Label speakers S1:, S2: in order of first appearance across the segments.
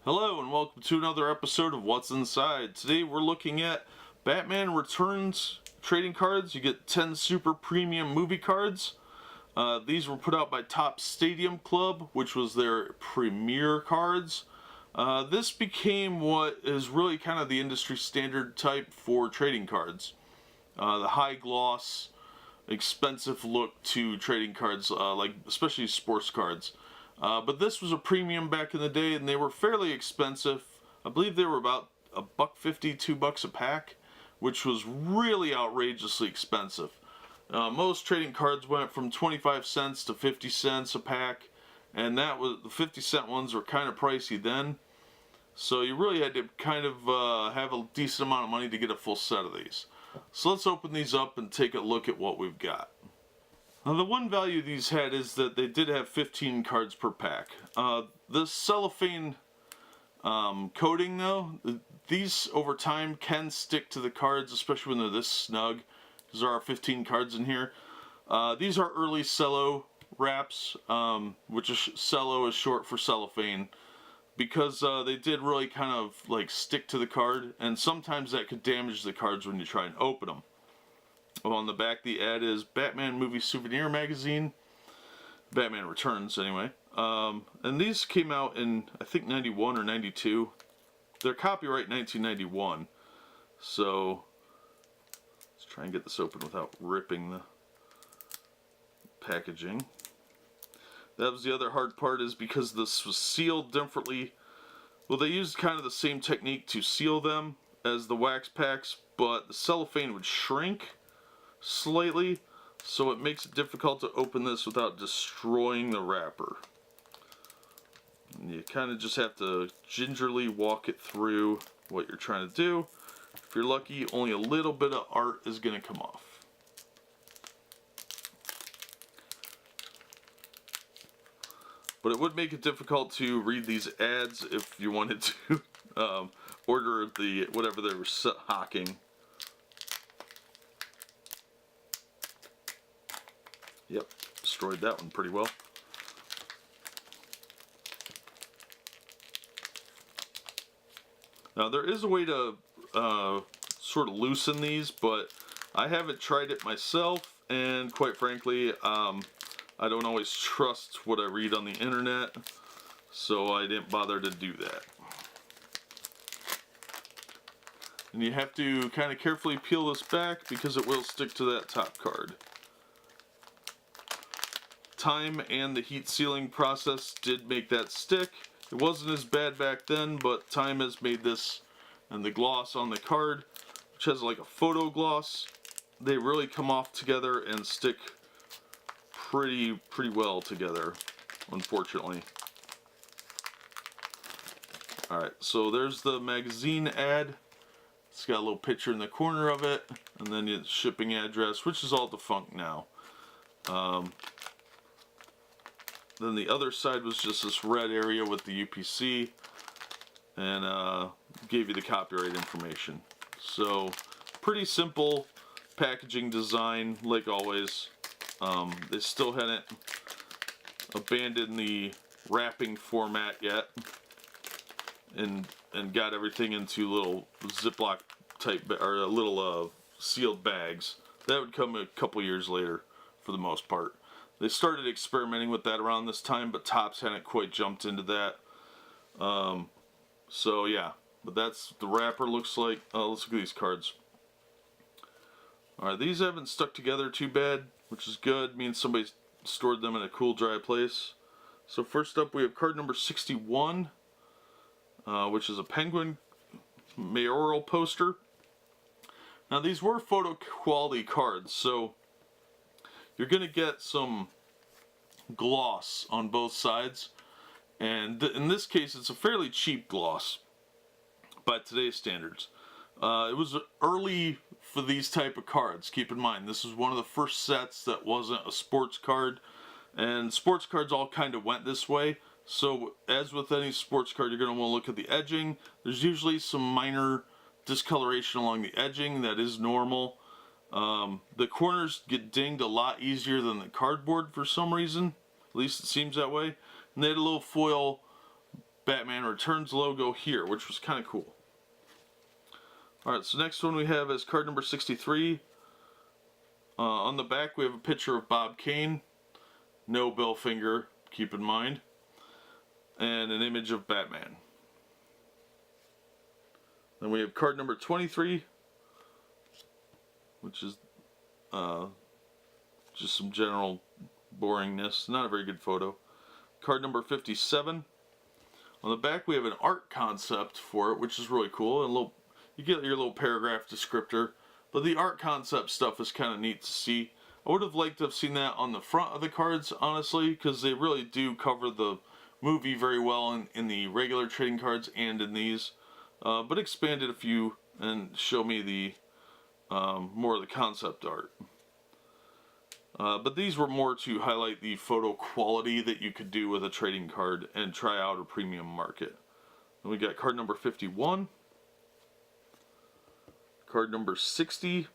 S1: Hello and welcome to another episode of What's Inside. Today we're looking at Batman Returns trading cards. You get 10 super premium movie cards. These were put out by Top Stadium Club, which was their premier cards. This became what is really kind of the industry standard type for trading cards. The high gloss, expensive look to trading cards, like especially sports cards. But this was a premium back in the day, and they were fairly expensive. I believe they were about $1.50, $2 a pack, which was really outrageously expensive. Most trading cards went from 25 cents to 50 cents a pack, and that was the 50-cent ones were kind of pricey then. So you really had to kind of have a decent amount of money to get a full set of these. So let's open these up and take a look at what we've got. Now, the one value these had is that they did have 15 cards per pack. The cellophane coating, though, these over time can stick to the cards, especially when they're this snug, because there are 15 cards in here. These are early cello wraps, which is cello is short for cellophane, because they did really kind of like stick to the card, and sometimes that could damage the cards when you try and open them. On the back, the ad is Batman Movie Souvenir Magazine. Batman Returns, anyway. And these came out in, I think, 91 or 92. They're copyright 1991. So, let's try and get this open without ripping the packaging. That was the other hard part, is because this was sealed differently. Well, they used kind of the same technique to seal them as the wax packs, but the cellophane would shrink slightly, so it makes it difficult to open this without destroying the wrapper. And you kind of just have to gingerly walk it through what you're trying to do. If you're lucky, only a little bit of art is going to come off. But it would make it difficult to read these ads if you wanted to order the whatever they were hawking. Yep, destroyed that one pretty well. Now, there is a way to sort of loosen these, but I haven't tried it myself, and quite frankly, I don't always trust what I read on the internet, so I didn't bother to do that. And you have to kind of carefully peel this back because it will stick to that top card. Time and the heat sealing process did make that stick. It wasn't as bad back then, but time has made this, and the gloss on the card, which has like a photo gloss, they really come off together and stick pretty well together, unfortunately. Alright, so there's the magazine ad. It's got a little picture in the corner of it, and then the shipping address, which is all defunct now. Then the other side was just this red area with the UPC, and gave you the copyright information. So, pretty simple packaging design, like always. They still hadn't abandoned the wrapping format yet, and got everything into little Ziploc type, or little sealed bags. That would come a couple years later, for the most part. They started experimenting with that around this time, but Topps hadn't quite jumped into that. So yeah, but that's the wrapper looks like. Let's look at these cards. Alright, these haven't stuck together too bad, which is good. Means somebody stored them in a cool, dry place. So first up, we have card number 61, which is a Penguin mayoral poster. Now, these were photo quality cards, so you're going to get some gloss on both sides, and in this case it's a fairly cheap gloss by today's standards. It was early for these type of cards. Keep in mind, this was one of the first sets that wasn't a sports card, and sports cards all kind of went this way. So as with any sports card, you're going to want to look at the edging. There's usually some minor discoloration along the edging. That is normal. The corners get dinged a lot easier than the cardboard for some reason. At least it seems that way. And they had a little foil Batman Returns logo here, which was kind of cool. Alright, so next one we have is card number 63. On the back we have a picture of Bob Kane. No Bill Finger, keep in mind. And an image of Batman. Then we have card number 23, which is just some general boringness. Not a very good photo. Card number 57. On the back we have an art concept for it, which is really cool. And you get your little paragraph descriptor. But the art concept stuff is kind of neat to see. I would have liked to have seen that on the front of the cards, honestly, because they really do cover the movie very well in the regular trading cards and in these. But expanded a few and show me the more of the concept art. But these were more to highlight the photo quality that you could do with a trading card and try out a premium market. Then we got card number 51. Card number 60.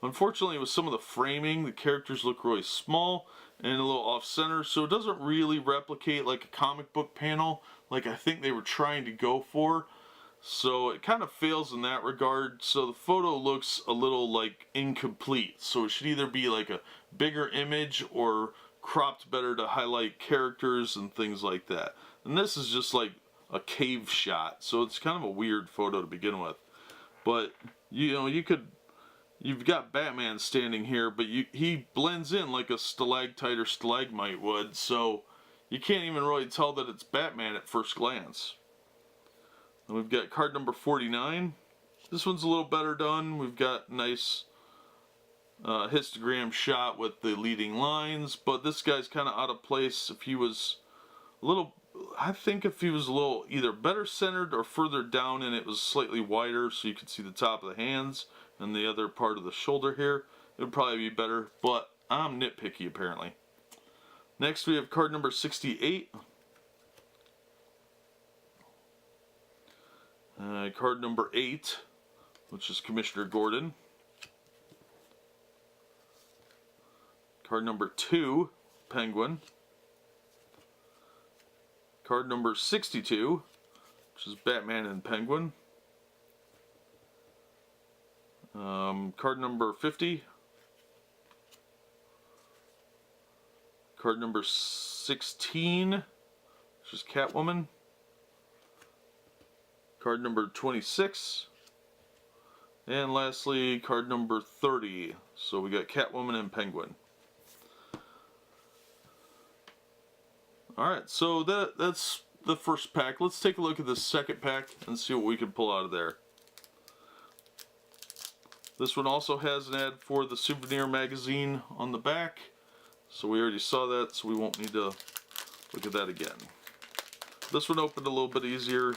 S1: Unfortunately, with some of the framing, the characters look really small and a little off-center, so it doesn't really replicate like a comic book panel like I think they were trying to go for. So it kind of fails in that regard. So the photo looks a little like incomplete. So it should either be like a bigger image or cropped better to highlight characters and things like that. And this is just like a cave shot, so it's kind of a weird photo to begin with. But you know, you've got Batman standing here, but he blends in like a stalactite or stalagmite would, so you can't even really tell that it's Batman at first glance. And we've got card number 49. This one's a little better done. We've got nice histogram shot with the leading lines, but this guy's kind of out of place. If he was a little, I think if he was a little either better centered or further down and it was slightly wider so you could see the top of the hands and the other part of the shoulder here, it would probably be better, but I'm nitpicky apparently. Next we have card number 68. Card number 8, which is Commissioner Gordon. Card number 2, Penguin. Card number 62, which is Batman and Penguin. Card number 50. Card number 16, which is Catwoman. Card number 26. And lastly, card number 30. So we got Catwoman and Penguin. Alright, so that's the first pack. Let's take a look at the second pack and see what we can pull out of there. This one also has an ad for the souvenir magazine on the back. So we already saw that, so we won't need to look at that again. This one opened a little bit easier.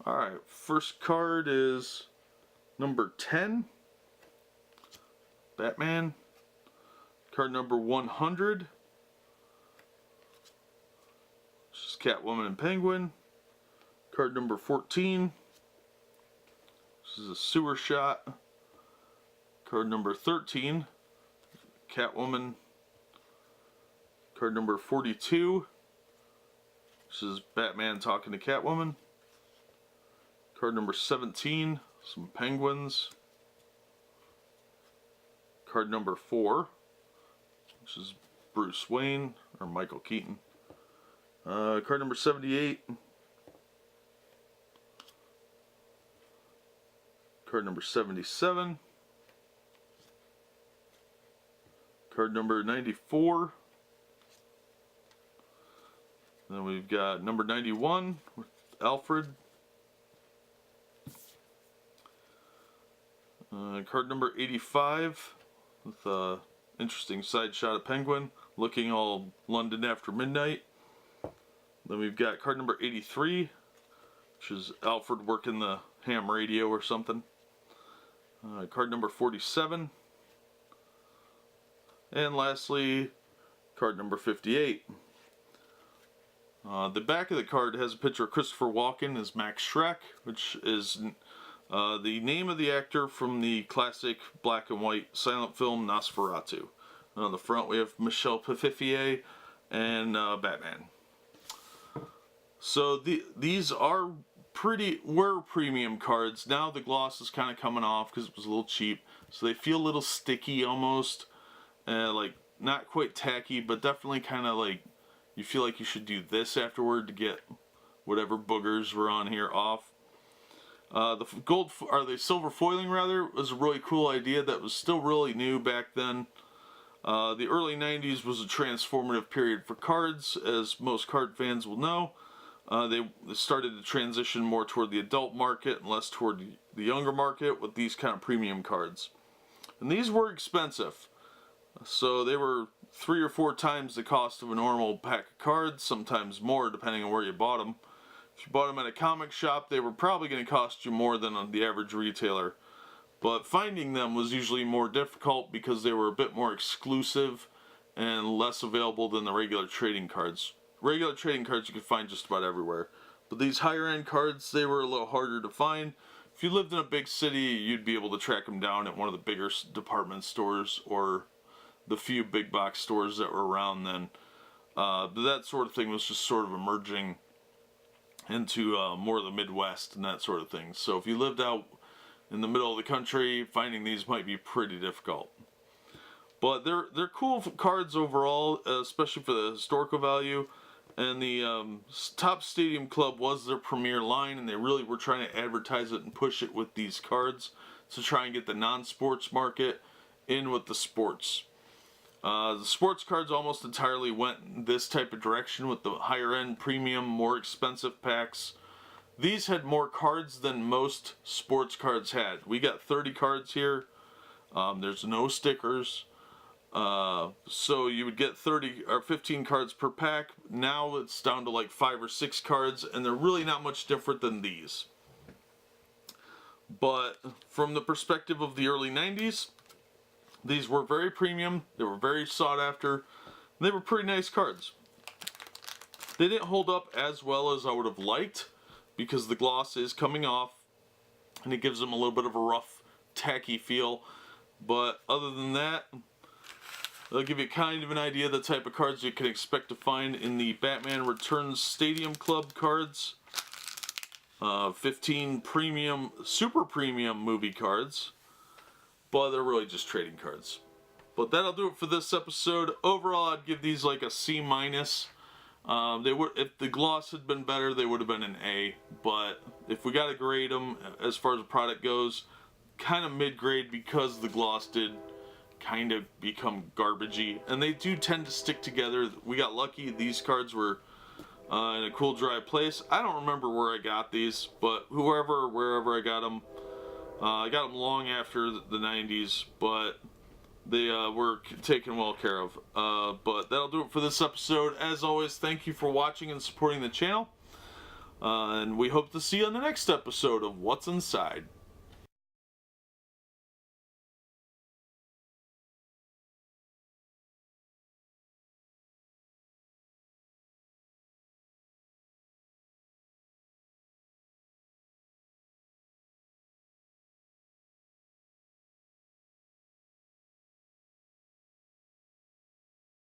S1: Alright, first card is number 10, Batman. Card number 100, which is Catwoman and Penguin. Card number 14, which is a sewer shot. Card number 13, Catwoman. Card number 42, which is Batman talking to Catwoman. Card number 17, some penguins. Card number 4, which is Bruce Wayne, or Michael Keaton. Card number 78. Card number 77. Card number 94. Then we've got number 91 with Alfred. Card number 85 with an interesting side shot of Penguin looking all London after midnight. Then we've got card number 83, which is Alfred working the ham radio or something. Card number 47. And lastly, card number 58. The back of the card has a picture of Christopher Walken as Max Schreck, which is the name of the actor from the classic black and white silent film Nosferatu. And on the front we have Michel Pfeiffer and Batman. So these were premium cards. Now the gloss is kind of coming off because it was a little cheap. So they feel a little sticky almost. Like not quite tacky, but definitely kind of like you feel like you should do this afterward to get whatever boogers were on here off. The silver foiling rather was a really cool idea that was still really new back then. The early 90s was a transformative period for cards, as most card fans will know. They started to transition more toward the adult market and less toward the younger market with these kind of premium cards. And these were expensive. So they were 3 or 4 times the cost of a normal pack of cards, sometimes more depending on where you bought them. If you bought them at a comic shop, they were probably going to cost you more than on the average retailer. But finding them was usually more difficult because they were a bit more exclusive and less available than the regular trading cards. Regular trading cards you could find just about everywhere. But these higher end cards, they were a little harder to find. If you lived in a big city, you'd be able to track them down at one of the bigger department stores or the few big box stores that were around then. But that sort of thing was just sort of emerging into more of the Midwest and that sort of thing. So if you lived out in the middle of the country, finding these might be pretty difficult. But they're cool cards overall, especially for the historical value. And the Top Stadium Club was their premier line, and they really were trying to advertise it and push it with these cards to try and get the non-sports market in with the sports. The sports cards almost entirely went in this type of direction with the higher end, premium, more expensive packs. These had more cards than most sports cards had. We got 30 cards here. There's no stickers. So you would get 30 or 15 cards per pack. Now it's down to like 5 or 6 cards, and they're really not much different than these. But from the perspective of the early 90s, these were very premium, they were very sought after, and they were pretty nice cards. They didn't hold up as well as I would have liked, because the gloss is coming off, and it gives them a little bit of a rough, tacky feel. But other than that, they'll give you kind of an idea of the type of cards you can expect to find in the Batman Returns Stadium Club cards. 15 premium, super premium movie cards. But they're really just trading cards. But that'll do it for this episode. Overall, I'd give these like a C-. They would, if the gloss had been better, they would have been an A. But if we got to grade them as far as the product goes, kind of mid-grade, because the gloss did kind of become garbagey, and they do tend to stick together. We got lucky; these cards were in a cool, dry place. I don't remember where I got these, but wherever I got them. I got them long after the 90s, but they were taken well care of. But that'll do it for this episode. As always, thank you for watching and supporting the channel. And we hope to see you on the next episode of What's Inside.